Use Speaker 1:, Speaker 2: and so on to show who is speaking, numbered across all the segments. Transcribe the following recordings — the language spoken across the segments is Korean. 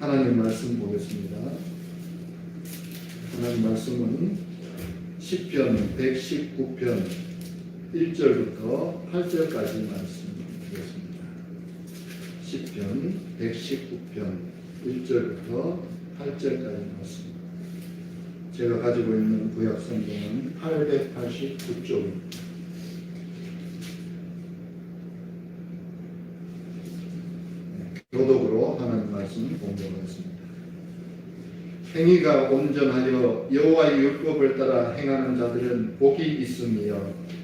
Speaker 1: 하나님 말씀 보겠습니다. 하나님 말씀은 시편 119편 1절부터 8절까지 말씀 보겠습니다. 시편 119편 1절부터 8절까지 말씀. 제가 가지고 있는 구약 성경은 889쪽입니다. 교독으로 하나님 말씀 공부하겠습니다. 행위가 온전하여 여호와의 율법을 따라 행하는 자들은 복이 있으며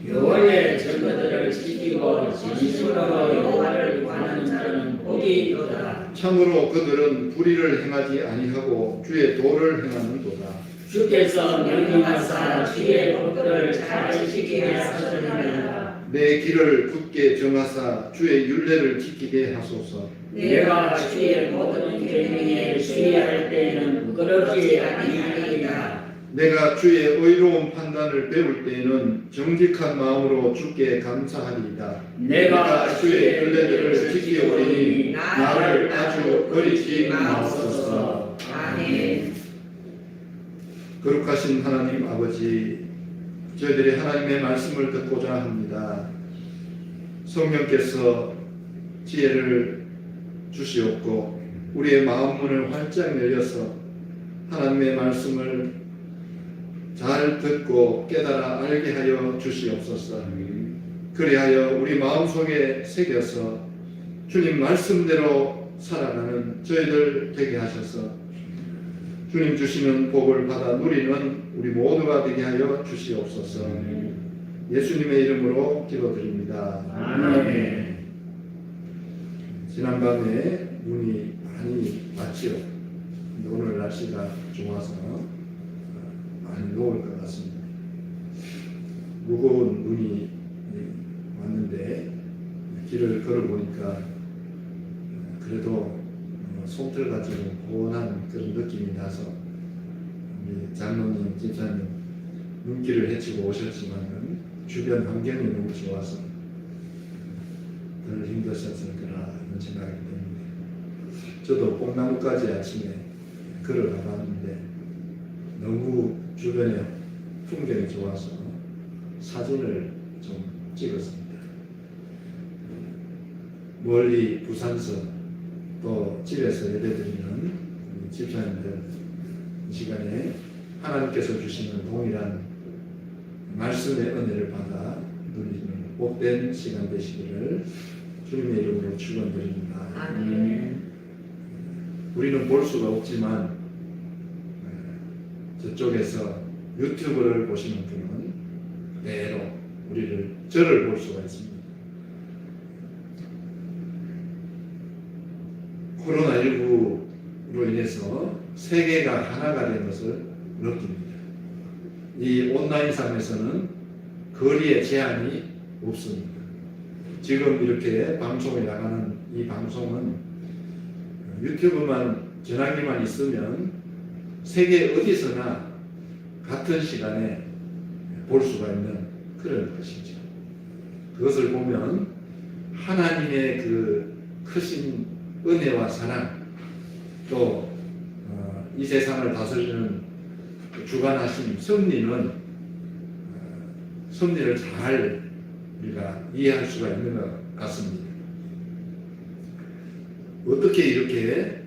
Speaker 2: 여호와의 절거들을 지키고 진심으로 여호와를 구하는 자는 복이 있도다.
Speaker 1: 참으로 그들은 불의를 행하지 아니하고 주의 도를 행하는도다.
Speaker 2: 주께서 명령하사 주의 법도를 잘 지키게 하소서.
Speaker 1: 내 길을 굳게 정하사 주의 율례를 지키게 하소서.
Speaker 2: 내가 주의 모든 계명에 주의할 때에는 부끄럽지 아니하리이다.
Speaker 1: 내가 주의 의로운 판단을 배울 때에는 정직한 마음으로 주께 감사하리이다.
Speaker 2: 내가
Speaker 1: 주의 율례들을 지키오리니 나를 아주 버리지 마옵소서.
Speaker 2: 아멘.
Speaker 1: 거룩하신 하나님 아버지, 저희들이 하나님의 말씀을 듣고자 합니다. 성령께서 지혜를 주시옵고 우리의 마음문을 활짝 열려서 하나님의 말씀을 잘 듣고 깨달아 알게 하여 주시옵소서. 그리하여 우리 마음속에 새겨서 주님 말씀대로 살아가는 저희들 되게 하셔서 주님 주시는 복을 받아 누리는 우리 모두가 되게 하여 주시옵소서. 예수님의 이름으로 기도드립니다.
Speaker 2: 아멘.
Speaker 1: 지난밤에 눈이 많이 왔지요. 근데 오늘 날씨가 좋아서 많이 녹을 것 같습니다. 무거운 눈이 왔는데 길을 걸어보니까 그래도 솜털 가지고 고운한 그런 느낌이 나서 우리 장로님, 집사님 눈길을 헤치고 오셨지만은 주변 환경이 너무 좋아서 덜 힘드셨을 거라 이런 생각이 드는데, 저도 뽕나무까지 아침에 걸어가 봤는데 너무 주변에 풍경이 좋아서 사진을 좀 찍었습니다. 멀리 부산서 또 집에서 예배드리는 집사님들 이 시간에 하나님께서 주시는 동일한 말씀의 은혜를 받아 누리는 복된 시간 되시기를 주님의 이름으로 축원드립니다.
Speaker 2: 아멘.
Speaker 1: 우리는 볼 수가 없지만 저쪽에서 유튜브를 보시는 분은 그대로 저를 볼 수가 있습니다. 코로나19로 인해서 세계가 하나가 된 것을 느낍니다. 이 온라인상에서는 거리의 제한이 없습니다. 지금 이렇게 방송이 나가는 이 방송은 유튜브만 전화기만 있으면 세계 어디서나 같은 시간에 볼 수가 있는 그런 것이죠. 그것을 보면 하나님의 그 크신 은혜와 사랑, 또 이 세상을 다스리는 주관하신 섭리는 섭리를 잘 우리가 이해할 수가 있는 것 같습니다. 어떻게 이렇게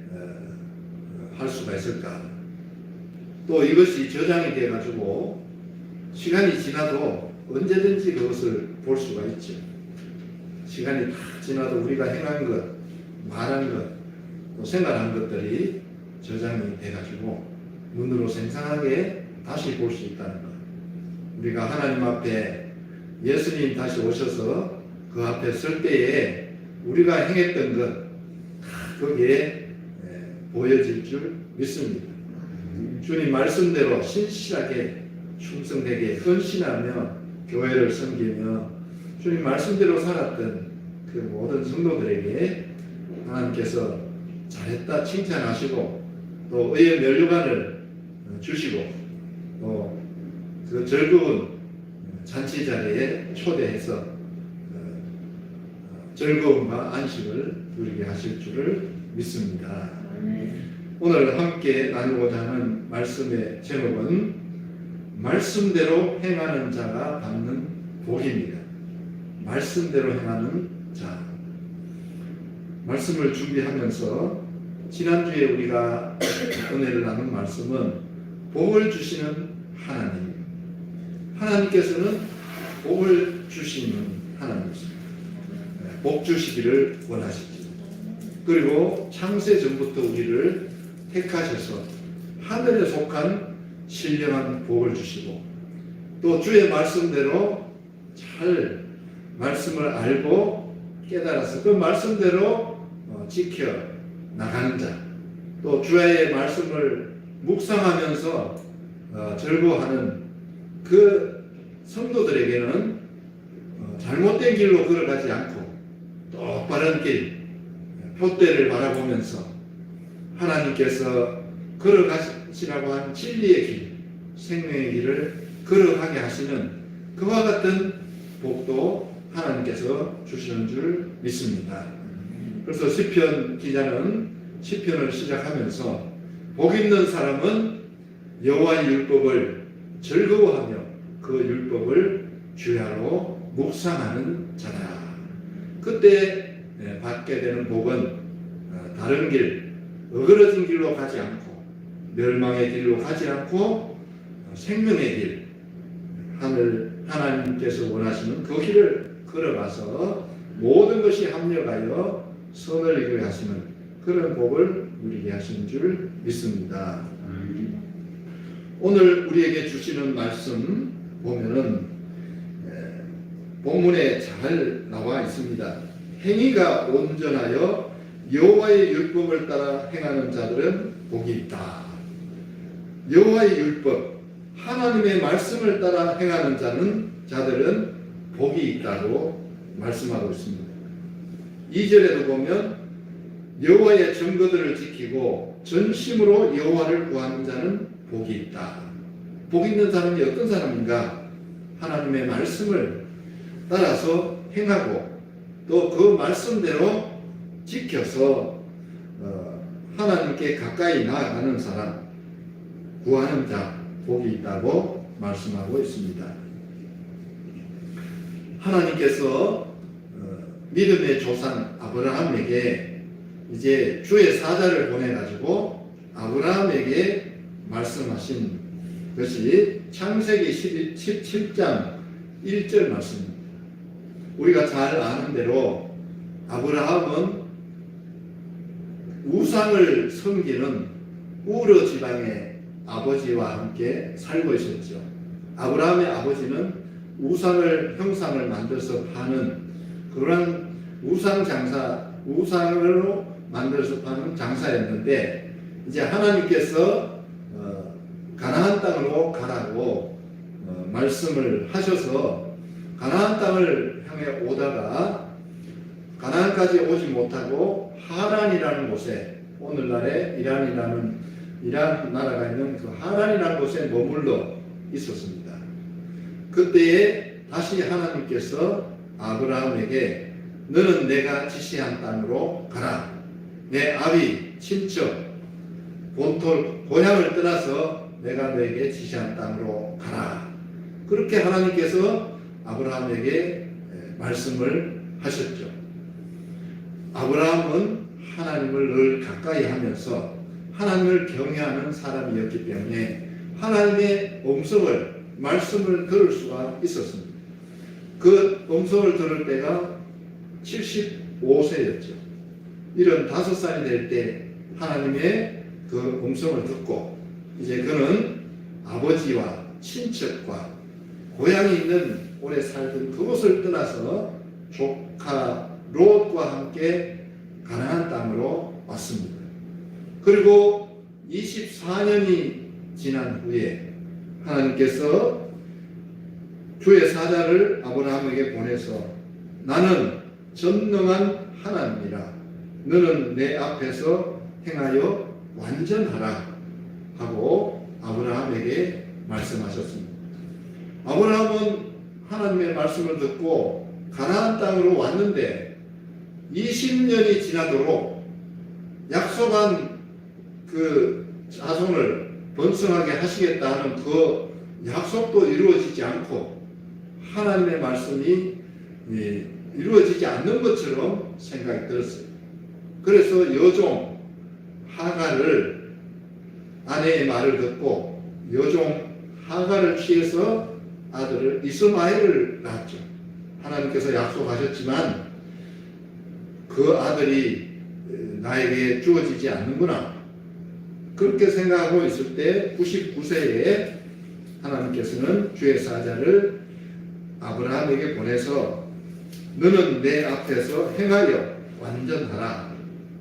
Speaker 1: 할 수가 있을까? 또 이것이 저장이 돼 가지고 시간이 지나도 언제든지 그것을 볼 수가 있죠. 시간이 다 지나도 우리가 행한 것, 말한 것, 또 생각한 것들이 저장이 돼가지고 눈으로 생생하게 다시 볼 수 있다는 것. 우리가 하나님 앞에 예수님 다시 오셔서 그 앞에 설 때에 우리가 행했던 것 다 거기에 보여질 줄 믿습니다. 주님 말씀대로 신실하게 충성되게 헌신하며 교회를 섬기며 주님 말씀대로 살았던 그 모든 성도들에게 하나님께서 잘했다 칭찬하시고 또 의의 면류관을 주시고 또 그 즐거운 잔치 자리에 초대해서 즐거움과 안식을 누리게 하실 줄을 믿습니다. 오늘 함께 나누고자 하는 말씀의 제목은 말씀대로 행하는 자가 받는 복입니다. 말씀대로 행하는 자. 말씀을 준비하면서 지난주에 우리가 은혜를 나눈 말씀은 복을 주시는 하나님. 하나님께서는 복을 주시는 하나님이십니다. 복 주시기를 원하시죠. 그리고 창세 전부터 우리를 택하셔서 하늘에 속한 신령한 복을 주시고 또 주의 말씀대로 잘 말씀을 알고 깨달아서 그 말씀대로 지켜 나가는 자, 또 주의 말씀을 묵상하면서 즐거워하는 그 성도들에게는 잘못된 길로 걸어가지 않고 똑바른 길, 표대를 바라보면서 하나님께서 걸어가시라고 한 진리의 길, 생명의 길을 걸어가게 하시는 그와 같은 복도 하나님께서 주시는 줄 믿습니다. 그래서 시편 기자는 시편을 시작하면서 복 있는 사람은 여호와의 율법을 즐거워하며 그 율법을 주야로 묵상하는 자다. 그때 받게 되는 복은 다른 길, 어그러진 길로 가지 않고 멸망의 길로 가지 않고 생명의 길, 하나님께서 원하시는 그 길을 걸어가서 모든 것이 합력하여 선을 이루게 하시는 그런 복을 누리게 하시는 줄 믿습니다. 오늘 우리에게 주시는 말씀 보면은 본문에 잘 나와 있습니다. 행위가 온전하여 여호와의 율법을 따라 행하는 자들은 복이 있다. 여호와의 율법, 하나님의 말씀을 따라 행하는 자들은 복이 있다고 말씀하고 있습니다. 2절에도 보면 여호와의 증거들을 지키고 전심으로 여호와를 구하는 자는 복이 있다. 복 있는 사람이 어떤 사람인가? 하나님의 말씀을 따라서 행하고 또 그 말씀대로 지켜서 하나님께 가까이 나아가는 사람, 구하는 자, 복이 있다고 말씀하고 있습니다. 하나님께서 믿음의 조상 아브라함에게 이제 주의 사자를 보내가지고 아브라함에게 말씀하신 것이 창세기 17장 1절 말씀입니다. 우리가 잘 아는 대로 아브라함은 우상을 섬기는 우르 지방의 아버지와 함께 살고 있었죠. 아브라함의 아버지는 형상을 만들어서 파는 그런 우상으로 만들어서 파는 장사였는데 이제 하나님께서 가나안 땅으로 가라고 말씀을 하셔서 가나안 땅을 향해 오다가 가나안까지 오지 못하고 하란이라는 곳에 오늘날의 이란 나라가 있는 그 하란이라는 곳에 머물러 있었습니다. 그때에 다시 하나님께서 아브라함에게 너는 내가 지시한 땅으로 가라. 내 아비, 친척, 본토, 고향을 떠나서 내가 너에게 지시한 땅으로 가라. 그렇게 하나님께서 아브라함에게 말씀을 하셨죠. 아브라함은 하나님을 늘 가까이 하면서 하나님을 경외하는 사람이었기 때문에 하나님의 말씀을 들을 수가 있었습니다. 그 음성을 들을 때가 75세였죠. 75살이 될 때 하나님의 그 음성을 듣고 이제 그는 아버지와 친척과 고향이 있는 오래 살던 그곳을 떠나서 조카 롯과 함께 가나안 땅으로 왔습니다. 그리고 24년이 지난 후에 하나님께서 주의 사자를 아브라함에게 보내서 나는 전능한 하나님이라 너는 내 앞에서 행하여 완전하라 하고 아브라함에게 말씀하셨습니다. 아브라함은 하나님의 말씀을 듣고 가나안 땅으로 왔는데 20년이 지나도록 약속한 그 자손을 번성하게 하시겠다 하는 그 약속도 이루어지지 않고 하나님의 말씀이 이루어지지 않는 것처럼 생각이 들었어요. 그래서 여종 하갈을 아내의 말을 듣고 여종 하갈을 취해서 아들을 이스마엘을 낳았죠. 하나님께서 약속하셨지만 그 아들이 나에게 주어지지 않는구나. 그렇게 생각하고 있을 때 99세에 하나님께서는 주의 사자를 아브라함에게 보내서 너는 내 앞에서 행하여 완전하라.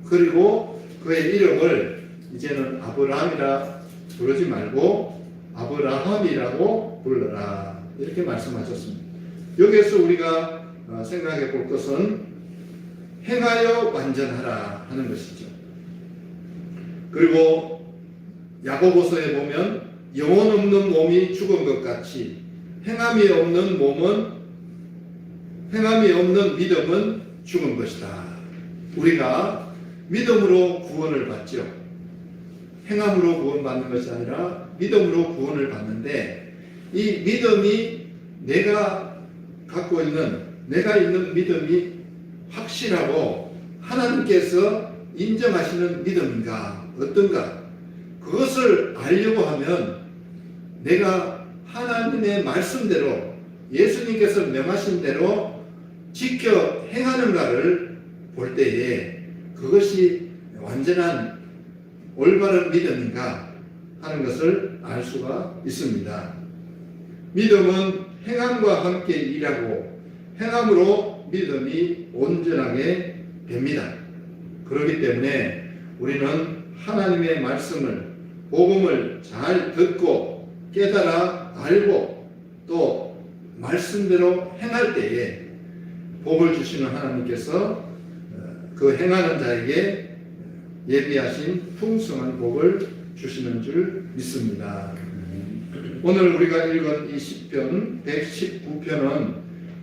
Speaker 1: 그리고 그의 이름을 이제는 아브라함이라 부르지 말고 아브라함이라고 불러라. 이렇게 말씀하셨습니다. 여기에서 우리가 생각해 볼 것은 행하여 완전하라 하는 것이죠. 그리고 야고보서에 보면 영혼 없는 몸이 죽은 것 같이 행함이 없는 믿음은 죽은 것이다. 우리가 믿음으로 구원을 받죠. 행함으로 구원받는 것이 아니라 믿음으로 구원을 받는데 이 믿음이 내가 있는 믿음이 확실하고 하나님께서 인정하시는 믿음인가 어떤가 그것을 알려고 하면 내가 하나님의 말씀대로 예수님께서 명하신 대로 지켜 행하는가를 볼 때에 그것이 완전한 올바른 믿음인가 하는 것을 알 수가 있습니다. 믿음은 행함과 함께 일하고 행함으로 믿음이 온전하게 됩니다. 그렇기 때문에 우리는 하나님의 말씀을 복음을 잘 듣고 깨달아 알고 또 말씀대로 행할 때에 복을 주시는 하나님께서 그 행하는 자에게 예비하신 풍성한 복을 주시는 줄 믿습니다. 오늘 우리가 읽은 이 시편 119편은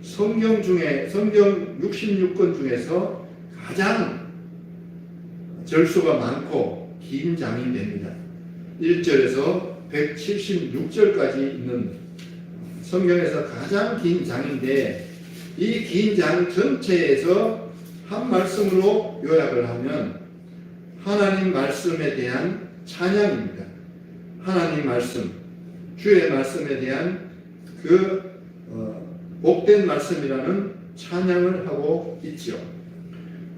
Speaker 1: 성경 66권 중에서 가장 절수가 많고 긴 장이 됩니다. 1절에서 176절까지 있는 성경에서 가장 긴 장인데 이 긴 장 전체에서 한 말씀으로 요약을 하면 하나님 말씀에 대한 찬양입니다. 하나님 말씀, 주의 말씀에 대한 복된 말씀이라는 찬양을 하고 있죠.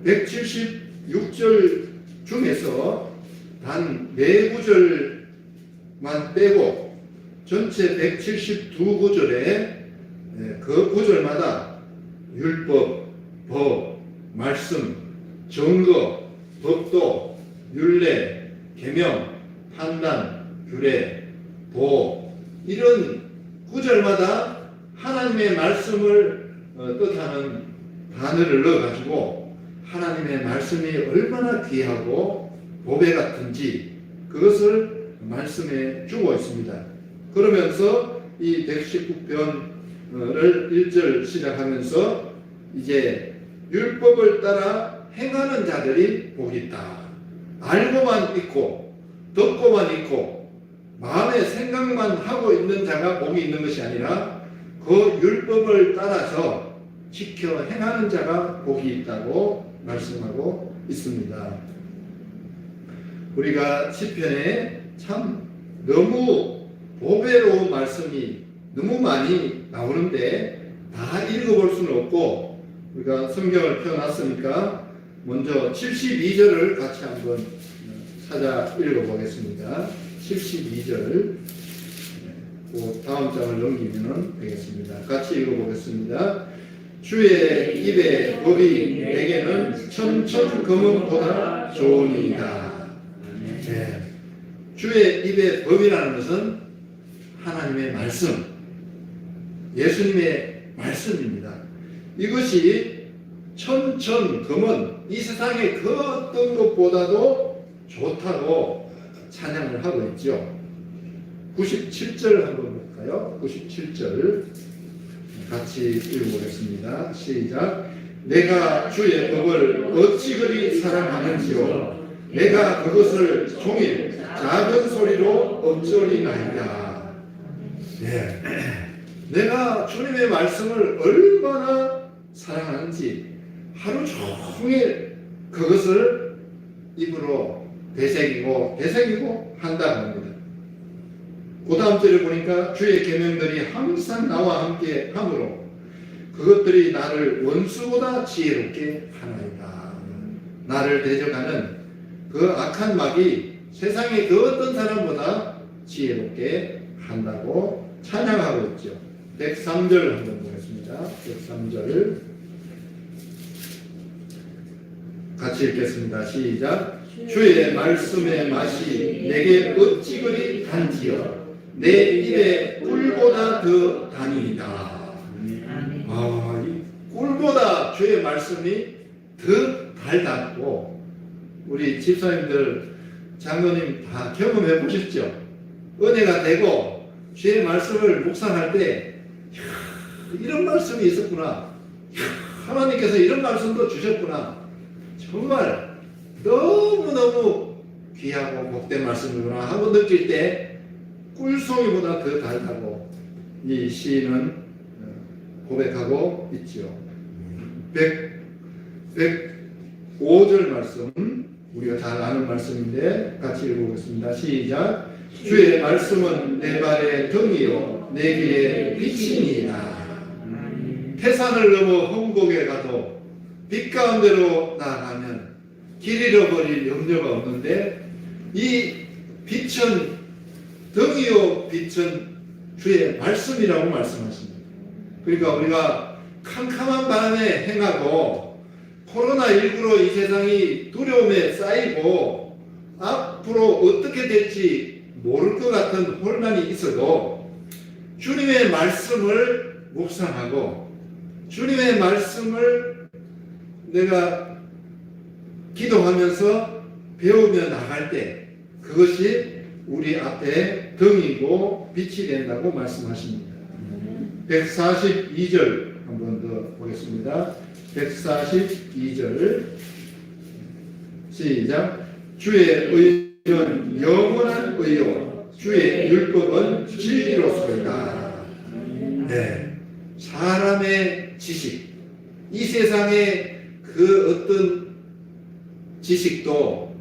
Speaker 1: 176절 중에서 단 4구절만 빼고 전체 172구절에 그 구절마다 율법, 법, 말씀, 증거, 법도, 율례, 계명, 판단, 규례, 도 이런 구절마다 하나님의 말씀을 뜻하는 단어를 넣어가지고 하나님의 말씀이 얼마나 귀하고 보배 같은지 그것을 말씀해 주고 있습니다. 그러면서 이 119편을 1절 시작하면서 이제 율법을 따라 행하는 자들이 복이 있다. 알고만 있고 듣고만 있고 마음의 생각만 하고 있는 자가 복이 있는 것이 아니라 그 율법을 따라서 지켜 행하는 자가 복이 있다고 말씀하고 있습니다. 우리가 시편에 참 너무 보배로운 말씀이 너무 많이 나오는데 다 읽어볼 수는 없고 우리가 성경을 펴놨으니까 먼저 72절을 같이 한번 찾아 읽어보겠습니다. 72절 다음 장을 넘기면 되겠습니다. 같이 읽어보겠습니다. 주의 입의 법이 내게는 천천 금은보다 좋으니이다. 네. 주의 입의 법이라는 것은 하나님의 말씀, 예수님의 말씀입니다. 이것이 천천 금은 이 세상의 그 어떤 것보다도 좋다고 찬양을 하고 있죠. 97절 한번 볼까요? 97절 같이 읽어보겠습니다. 시작. 내가 주의 법을 어찌 그리 사랑하는지요. 내가 그것을 종일 작은 소리로 엎조리나이다. 네. 내가 주님의 말씀을 얼마나 사랑하는지 하루 종일 그것을 입으로 되새기고 한다고 합니다. 그 다음 절에 보니까 주의 계명들이 항상 나와 함께 함으로 그것들이 나를 원수보다 지혜롭게 하나이다. 나를 대적하는 그 악한 막이 세상의 그 어떤 사람보다 지혜롭게 한다고 찬양하고 있죠. 103절 한번 보겠습니다. 103절 같이 읽겠습니다. 시작. 주의 말씀의 맛이 내게 어찌 그리 단지여 내 입에 꿀보다 더 다니이다. 이 꿀보다 주의 말씀이 더 달달고, 우리 집사님들, 장로님 다 경험해 보셨죠? 은혜가 되고 주의 말씀을 묵상할 때 이런 말씀이 있었구나, 하나님께서 이런 말씀도 주셨구나, 정말 너무너무 귀하고 복된 말씀이구나 하고 느낄 때 꿀송이보다 더 달다고 이 시인은 고백하고 있죠. 105절 말씀, 우리가 잘 아는 말씀인데 같이 읽어보겠습니다. 시작. 주의 말씀은 내 발의 등이요 내 길의 빛이니이다. 태산을 넘어 험곡에 가도 빛 가운데로 나아가면 길 잃어버릴 염려가 없는데, 이 빛은 등이요 빛은 주의 말씀이라고 말씀하십니다. 그러니까 우리가 캄캄한 바람에 행하고 코로나19로 이 세상이 두려움에 쌓이고 앞으로 어떻게 될지 모를 것 같은 혼란이 있어도 주님의 말씀을 묵상하고 주님의 말씀을 내가 기도하면서 배우며 나갈 때 그것이 우리 앞에 등이고 빛이 된다고 말씀하십니다. 142절 한번 더 보겠습니다. 142절 시작. 주의 의는 영원한 의요 주의 율법은 진리로소이다. 네, 사람의 지식, 이 세상의 그 어떤 지식도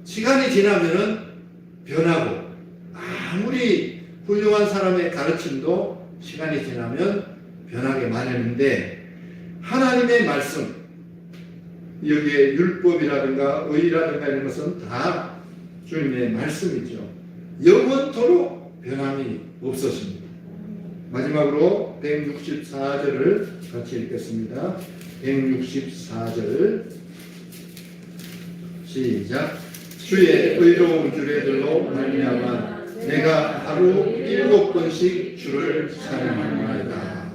Speaker 1: 시간이 지나면은 변하고, 아무리 훌륭한 사람의 가르침도 시간이 지나면 변하게 마련인데, 하나님의 말씀, 여기에 율법이라든가 의라든가 이런 것은 다 주님의 말씀이죠. 영원토록 변함이 없으십니다. 마지막으로 164절을 같이 읽겠습니다. 164절 시작. 주의 의로운 규례들로 말미암아 내가 하루 7번씩 주를 찬양하나이다.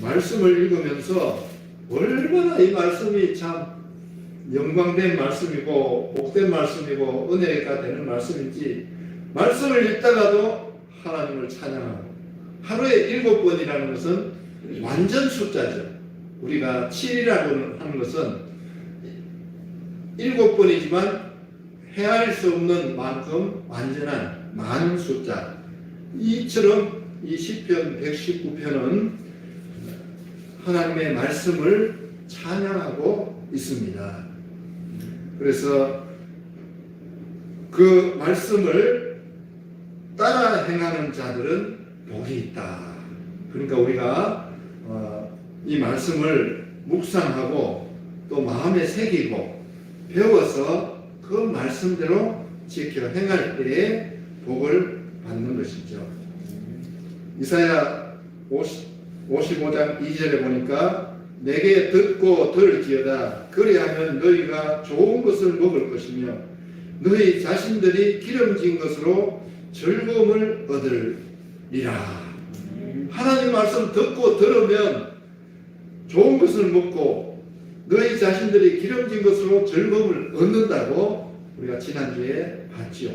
Speaker 1: 말씀을 읽으면서 얼마나 이 말씀이 참 영광된 말씀이고 복된 말씀이고 은혜가 되는 말씀인지, 말씀을 읽다가도 하나님을 찬양하고, 하루에 7번이라는 것은 완전 숫자죠. 우리가 7이라고 하는 것은 7번이지만 헤아릴 수 없는 만큼 완전한 많은 숫자. 이처럼 이 시편 119편은 하나님의 말씀을 찬양하고 있습니다. 그래서 그 말씀을 따라 행하는 자들은 복이 있다. 그러니까 우리가 이 말씀을 묵상하고 또 마음에 새기고 배워서 그 말씀대로 지켜 행할 때에 복을 받는 것이죠. 이사야 55장 2절에 보니까 내게 듣고 들을지어다 그리하면 너희가 좋은 것을 먹을 것이며 너희 자신들이 기름진 것으로 즐거움을 얻으리라. 하나님 말씀 듣고 들으면 좋은 것을 먹고 너희 자신들이 기름진 것으로 즐거움을 얻는다고 우리가 지난주에 봤죠.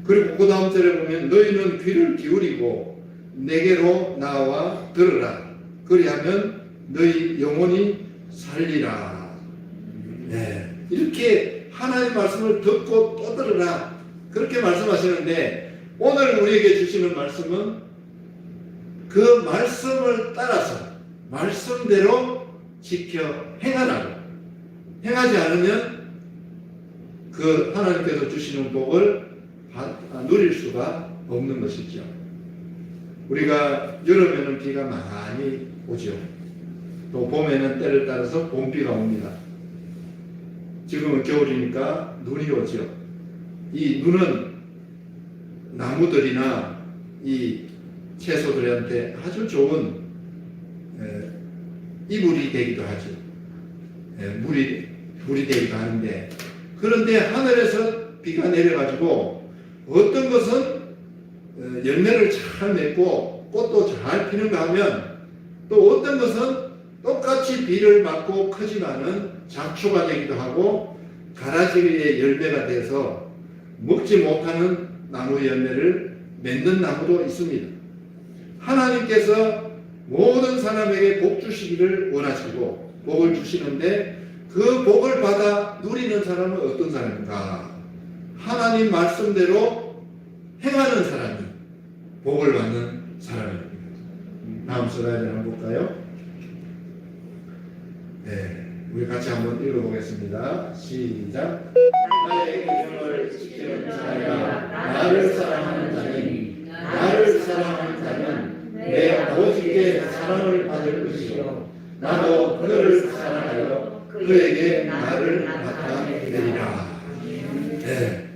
Speaker 1: 그리고 그 다음 절에 보면 너희는 귀를 기울이고 내게로 나와 들으라. 그리하면 너희 영혼이 살리라. 네, 이렇게 하나님 말씀을 듣고 또 들으라. 그렇게 말씀하시는데 오늘 우리에게 주시는 말씀은 그 말씀을 따라서 말씀대로 지켜 행하라고. 행하지 않으면 그 하나님께서 주시는 복을 누릴 수가 없는 것이죠. 우리가 여름에는 비가 많이 오죠. 또 봄에는 때를 따라서 봄비가 옵니다. 지금은 겨울이니까 눈이 오죠. 이 눈은 나무들이나 이 채소들한테 아주 좋은 이불이 되기도 하죠. 물이 되기도 하는데, 그런데 하늘에서 비가 내려가지고 어떤 것은 열매를 잘 맺고 꽃도 잘 피는가 하면 또 어떤 것은 똑같이 비를 맞고 크지만은 잡초가 되기도 하고 가라지의 열매가 돼서 먹지 못하는 나무 열매를 맺는 나무도 있습니다. 하나님께서 모든 사람에게 복 주시기를 원하시고 복을 주시는데 그 복을 받아 누리는 사람은 어떤 사람인가? 하나님 말씀대로 행하는 사람이 복을 받는 사람입니다. 다음 슬라이드 한번 볼까요? 네, 우리 같이 한번 읽어보겠습니다. 시작. 나의 계명을 지키는 자야 나를 사랑하는 자니 나를 사랑하는 자는 내 아버지께 사랑을 받을 것이요 나도 그를 사랑하여 그에게 나를 나타내리라. 네,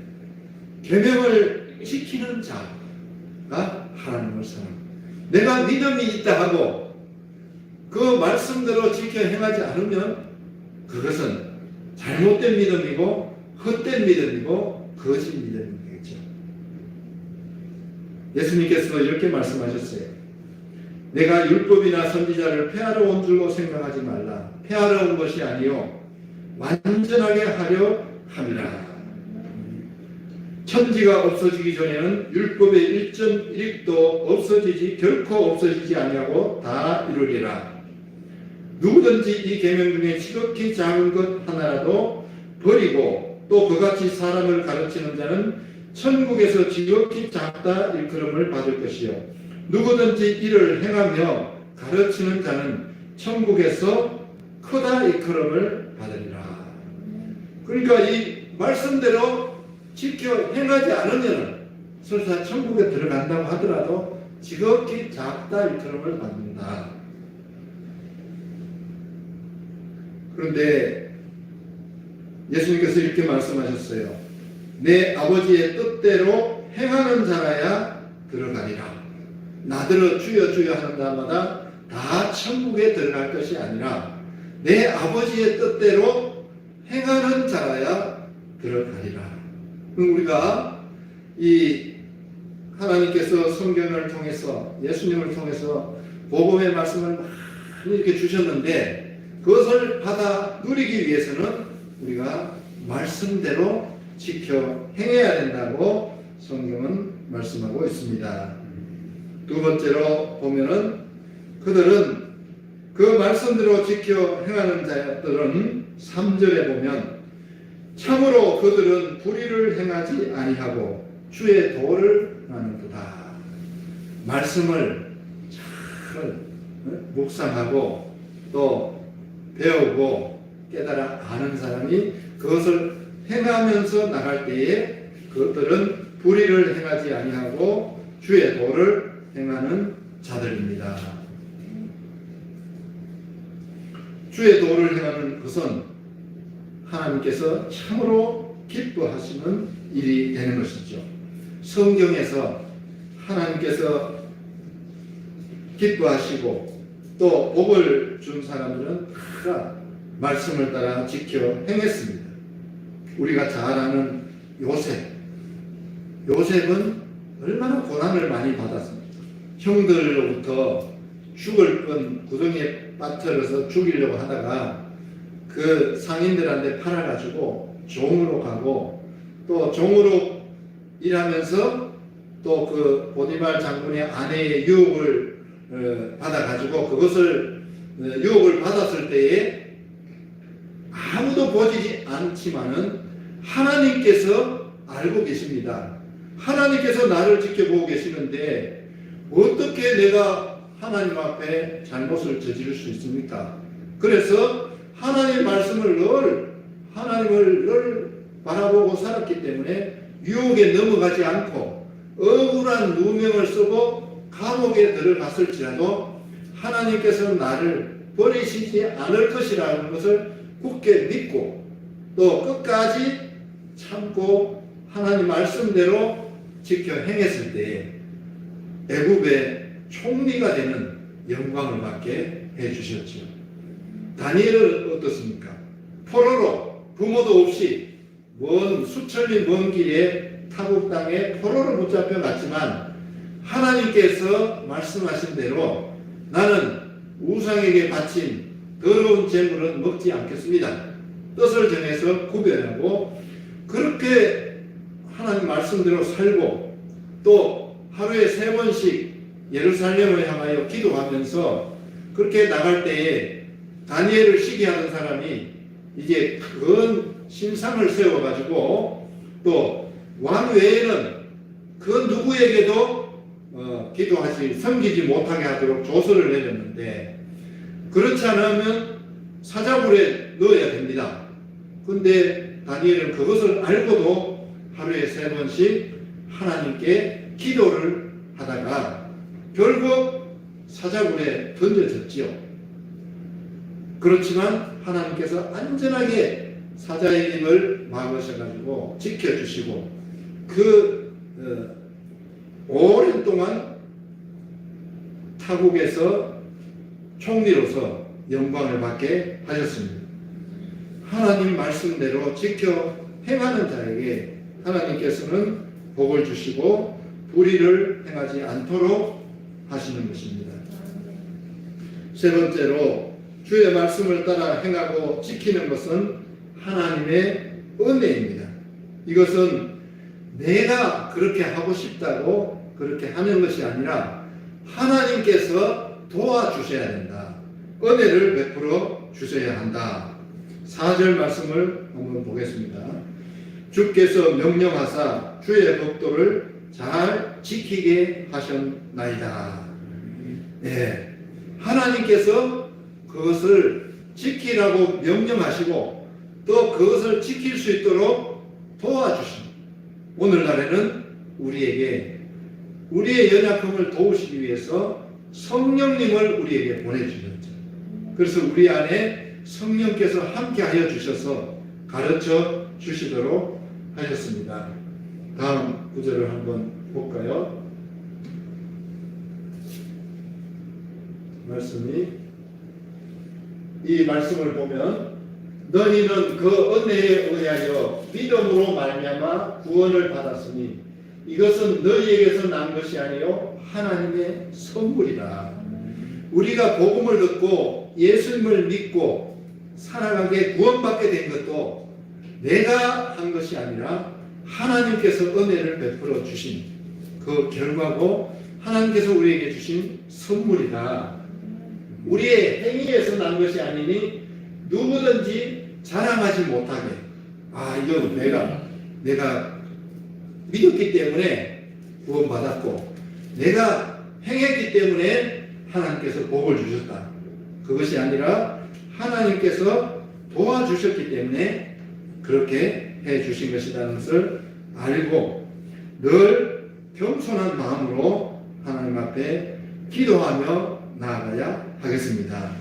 Speaker 1: 계명을 지키는 자가 하나님을 사랑합니다. 내가 믿음이 있다 하고 그 말씀대로 지켜 행하지 않으면 그것은 잘못된 믿음이고 헛된 믿음이고 거짓 믿음이겠죠. 예수님께서 이렇게 말씀하셨어요. 내가 율법이나 선지자를 폐하러 온 줄로 생각하지 말라. 폐하러 온 것이 아니요 완전하게 하려 함이라. 천지가 없어지기 전에는 율법의 1.1도 없어지지 결코 없어지지 아니하고 다 이루리라. 누구든지 이 계명 중에 지극히 작은 것 하나라도 버리고 또 그같이 사람을 가르치는 자는 천국에서 지극히 작다 일컬음을 받을 것이요 누구든지 이를 행하며 가르치는 자는 천국에서 크다 일컬음을 받으리라. 그러니까 이 말씀대로 지켜 행하지 않으면 설사 천국에 들어간다고 하더라도 지극히 작다 일컬음을 받는다. 그런데 예수님께서 이렇게 말씀하셨어요. 내 아버지의 뜻대로 행하는 자라야 들어가리라. 나더러 주여 주여 하는 자마다 다 천국에 들어갈 것이 아니라 내 아버지의 뜻대로 행하는 자라야 들어가리라. 그럼 우리가 이 하나님께서 성경을 통해서 예수님을 통해서 복음의 말씀을 많이 이렇게 주셨는데 그것을 받아 누리기 위해서는 우리가 말씀대로 지켜 행해야 된다고 성경은 말씀하고 있습니다. 두 번째로 보면은 그들은 그 말씀대로 지켜 행하는 자들은 3절에 보면 참으로 그들은 불의를 행하지 아니하고 주의 도를 행하는도다. 말씀을 잘 묵상하고 또 배우고 깨달아 아는 사람이 그것을 행하면서 나갈 때에 그들은 불의를 행하지 아니하고 주의 도를 행하는 자들입니다. 주의 도를 행하는 것은 하나님께서 참으로 기뻐하시는 일이 되는 것이죠. 성경에서 하나님께서 기뻐하시고 또 복을 준 사람들은 다 말씀을 따라 지켜 행했습니다. 우리가 잘 아는 요셉은 얼마나 고난을 많이 받았습니까? 형들로부터 죽을 뻔 구덩이에 빠뜨려서 죽이려고 하다가 그 상인들한테 팔아가지고 종으로 가고 또 종으로 일하면서 또 그 보디발 장군의 아내의 유혹을 받아가지고 그것을 유혹을 받았을 때에 아무도 보지 않지만은 하나님께서 알고 계십니다. 하나님께서 나를 지켜보고 계시는데 어떻게 내가 하나님 앞에 잘못을 저지를 수 있습니까? 그래서 하나님의 말씀을 하나님을 늘 바라보고 살았기 때문에 유혹에 넘어가지 않고 억울한 누명을 쓰고 감옥에 들어갔을지라도 하나님께서 나를 버리시지 않을 것이라는 것을 굳게 믿고 또 끝까지 참고 하나님 말씀대로 지켜 행했을 때에 애굽의 총리가 되는 영광을 받게 해주셨죠. 다니엘은 어떻습니까? 포로로 부모도 없이 수천리 먼 길에 타국 땅에 포로로 붙잡혀 갔지만 하나님께서 말씀하신 대로 나는 우상에게 바친 더러운 재물은 먹지 않겠습니다. 뜻을 정해서 구별하고 그렇게 하나님 말씀대로 살고 또 하루에 3번씩 예루살렘을 향하여 기도하면서 그렇게 나갈 때에 다니엘을 시기하던 사람이 이제 큰 신상을 세워가지고 또 왕 외에는 그 누구에게도 기도하지 섬기지 못하게 하도록 조서를 내렸는데 그렇지 않으면 사자굴에 넣어야 됩니다. 근데 다니엘은 그것을 알고도 하루에 3번씩 하나님께 기도를 하다가 결국 사자굴에 던져졌지요. 그렇지만 하나님께서 안전하게 사자의 입을 막으셔가지고 지켜주시고 오랜 동안 타국에서 총리로서 영광을 받게 하셨습니다. 하나님 말씀대로 지켜 행하는 자에게 하나님께서는 복을 주시고 불의를 행하지 않도록 하시는 것입니다. 세 번째로 주의 말씀을 따라 행하고 지키는 것은 하나님의 은혜입니다. 이것은 내가 그렇게 하고 싶다고 그렇게 하는 것이 아니라 하나님께서 도와주셔야 된다. 은혜를 베풀어 주셔야 한다. 4절 말씀을 한번 보겠습니다. 주께서 명령하사 주의 법도를 잘 지키게 하셨나이다. 네. 하나님께서 그것을 지키라고 명령하시고 또 그것을 지킬 수 있도록 도와주십니다. 오늘날에는 우리에게 우리의 연약함을 도우시기 위해서 성령님을 우리에게 보내주셨죠. 그래서 우리 안에 성령께서 함께하여 주셔서 가르쳐 주시도록 하셨습니다. 다음 구절을 한번 볼까요? 이 말씀을 보면 너희는 그 은혜에 의하여 믿음으로 말미암아 구원을 받았으니 이것은 너희에게서 난 것이 아니요 하나님의 선물이라. 우리가 복음을 듣고 예수님을 믿고 살아가게 구원받게 된 것도 내가 한 것이 아니라 하나님께서 은혜를 베풀어 주신 그 결과고 하나님께서 우리에게 주신 선물이다. 우리의 행위에서 난 것이 아니니 누구든지 자랑하지 못하게 이건 내가 믿었기 때문에 구원받았고 내가 행했기 때문에 하나님께서 복을 주셨다. 그것이 아니라 하나님께서 도와주셨기 때문에 그렇게 해주신 것이라는 것을 알고 늘 겸손한 마음으로 하나님 앞에 기도하며 나아가야 하겠습니다.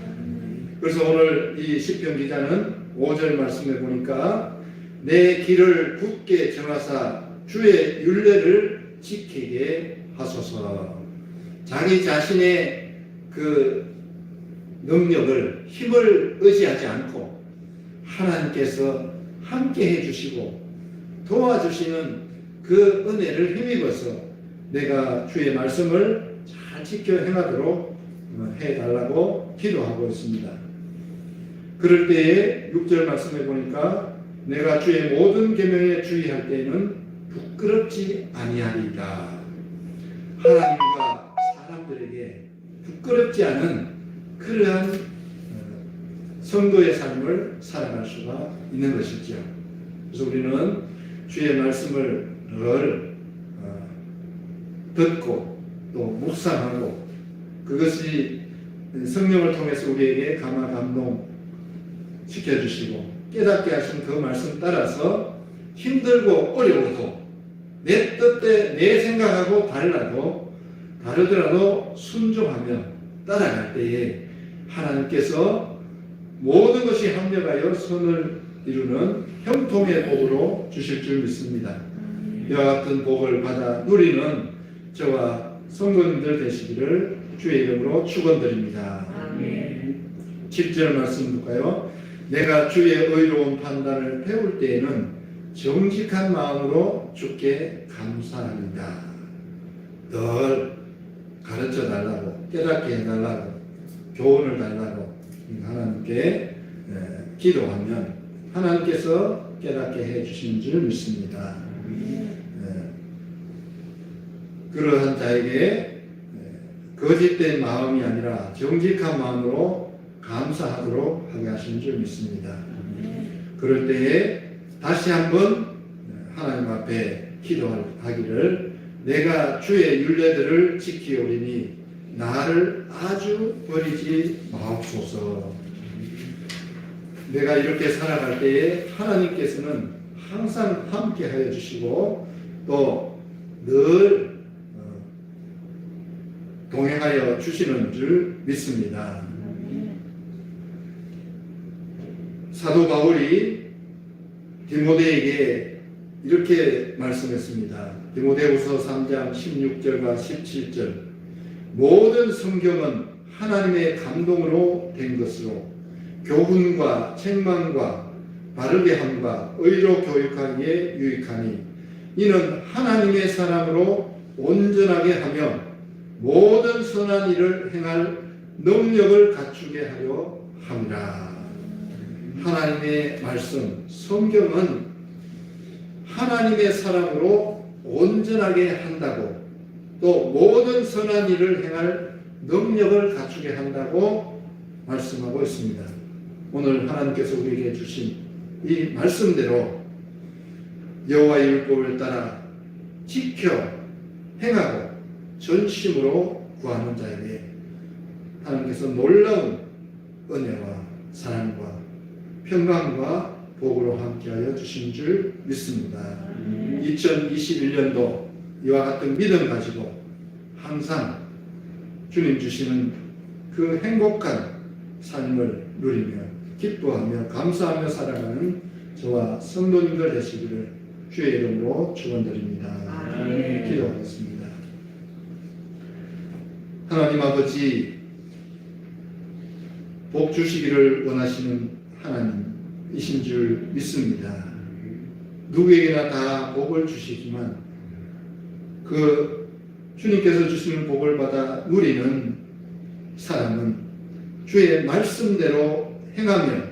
Speaker 1: 그래서 오늘 이 시편 기자는 5절 말씀에 보니까 내 길을 굳게 정하사 주의 율례를 지키게 하소서. 자기 자신의 그 능력을 힘을 의지하지 않고 하나님께서 함께 해주시고 도와주시는 그 은혜를 힘입어서 내가 주의 말씀을 잘 지켜 행하도록 해달라고 기도하고 있습니다. 그럴 때에 6절 말씀해 보니까 내가 주의 모든 계명에 주의할 때에는 부끄럽지 아니하리이다. 하나님과 사람들에게 부끄럽지 않은 그러한 성도의 삶을 살아갈 수가 있는 것이죠. 그래서 우리는 주의 말씀을 늘 듣고 또 묵상하고 그것이 성령을 통해서 우리에게 감화 감동 시켜주시고 깨닫게 하신 그 말씀 따라서 힘들고 어려워도 내 뜻대 내 생각하고 다르더라도 순종하며 따라갈 때에 하나님께서 모든 것이 합력하여 선을 이루는 형통의 복으로 주실 줄 믿습니다. 이와 같은 복을 받아 누리는 저와 성도님들 되시기를 주의 이름으로 축원드립니다.
Speaker 2: 아멘.
Speaker 1: 7절 말씀 볼까요? 내가 주의 의로운 판단을 배울 때에는 정직한 마음으로 주께 감사합니다. 늘 가르쳐 달라고 깨닫게 해달라고 교훈을 달라고 하나님께 기도하면 하나님께서 깨닫게 해주신 줄 믿습니다. 그러한 자에게 거짓된 마음이 아니라 정직한 마음으로 감사하도록 하게 하신 줄 믿습니다. 그럴 때에 다시 한번 하나님 앞에 기도하기를 내가 주의 율례들을 지키오리니 나를 아주 버리지 마옵소서. 내가 이렇게 살아갈 때에 하나님께서는 항상 함께 하여 주시고 또 늘 동행하여 주시는 줄 믿습니다. 사도 바울이 디모데에게 이렇게 말씀했습니다. 디모데후서 3장 16절과 17절 모든 성경은 하나님의 감동으로 된 것으로 교훈과 책망과 바르게 함과 의로 교육하기에 유익하니 이는 하나님의 사람으로 온전하게 하며 모든 선한 일을 행할 능력을 갖추게 하려 함이라. 하나님의 말씀, 성경은 하나님의 사람으로 온전하게 한다고 또 모든 선한 일을 행할 능력을 갖추게 한다고 말씀하고 있습니다. 오늘 하나님께서 우리에게 주신 이 말씀대로 여호와의 율법을 따라 지켜 행하고 전심으로 구하는 자에게 하나님께서 놀라운 은혜와 사랑과 평강과 복으로 함께하여 주신 줄 믿습니다. 2021년도 이와 같은 믿음 가지고 항상 주님 주시는 그 행복한 삶을 누리며 기뻐하며 감사하며 살아가는 저와 성도님들 되시기를 주의 이름으로 축원드립니다.
Speaker 2: 아멘.
Speaker 1: 기도하겠습니다. 하나님 아버지 복 주시기를 원하시는 하나님이신 줄 믿습니다. 누구에게나 다 복을 주시지만 그 주님께서 주시는 복을 받아 누리는 사람은 주의 말씀대로 행하며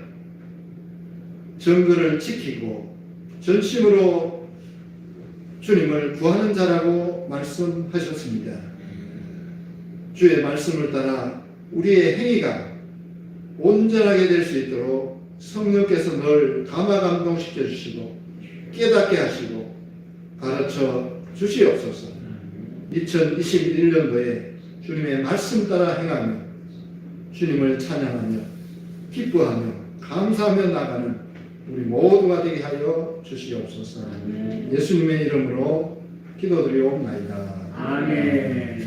Speaker 1: 정근을 지키고 전심으로 주님을 구하는 자라고 말씀하셨습니다. 주의 말씀을 따라 우리의 행위가 온전하게 될 수 있도록 성령께서 늘 감화 감동시켜 주시고 깨닫게 하시고 가르쳐 주시옵소서. 2021년도에 주님의 말씀 따라 행하며 주님을 찬양하며 기뻐하며 감사하며 나가는 우리 모두가 되게 하여 주시옵소서. 예수님의 이름으로 기도드리옵나이다.
Speaker 2: 아멘.